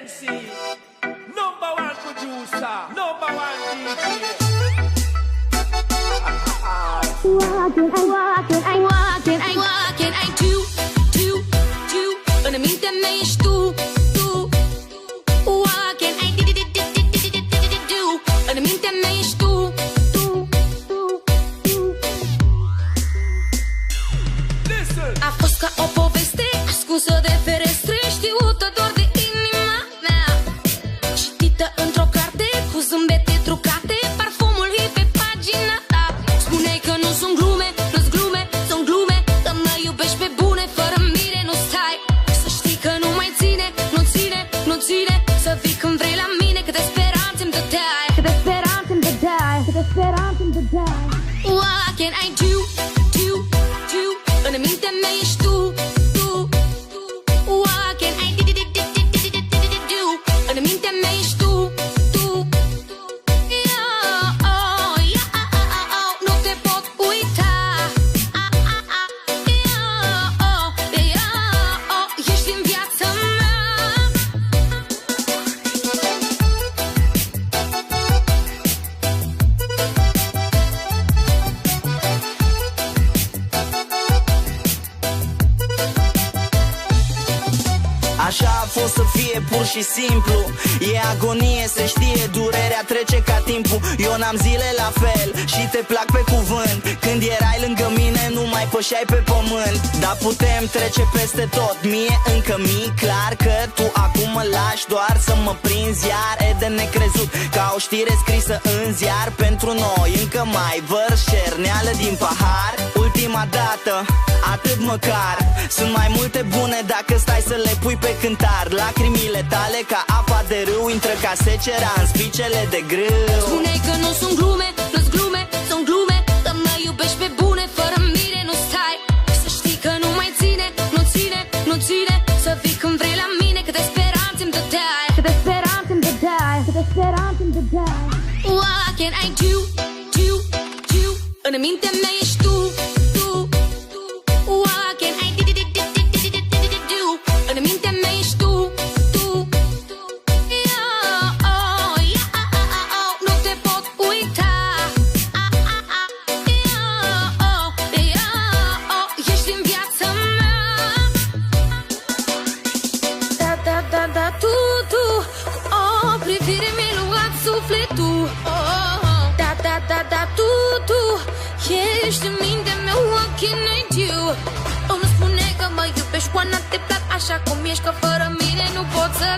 MC, number one producer, number one DJ. What can I do? În mintea mea ești tu. What can I do? În mintea mea ești tu. A fost ca o poveste ascunsă de ferestre, știută doar de inima mea, citită într-o carte cu zâmbete trucate, parfumul hip pe pagina ta. Spuneai că nu sunt glume, nu-s glume, sunt glume, că mă iubești pe bune, fără mine nu stai. Să știi că nu mai ține, nu ține să vii când vrei la mine, câte speranțe îmi dădeai, What can I do? În mintea mea ești tu. What can I do? În mintea mea ești tu. Nu te pot uita. Ești în viața mea. Așa a fost să fie pur și simplu. E agonie, se știe, durerea trece ca timpul. Eu n-am zile la fel și te plac pe cuvânt. Când erai lângă mine nu mai pășeai pe pământ. Dar putem trece peste tot. Mie încă mi-e clar că tu acum mă lași doar să mă prinzi iar. E de necrezut ca o știre scrisă în ziar. Pentru noi încă mai vărs cerneală din pahar. Ultima dată, atât măcar. Sunt mai multe bune dacă stai să le pui pe cântar. Lacrimile tale ca apa de râu intră ca secera în spicele de grâu. Spuneai că nu sunt glume, nu-s glume, sunt glume, că mă iubești pe bune, fără mine nu stai. Să știi că nu mai ține, nu ține să vii când vrei la mine, câte speranțe îmi dădeai, What can I do? În mintea mea ești tu. What can I do? În mintea mea ești tu. Nu te pot uita. Ești în viața mea. Da, tu cu o privire mi-ai luat sufletul. Da, tu ești în mintea mea. What can I do? Îmi spune că mă iubești, Oana, te plac așa cum ești, că fără mine nu pot să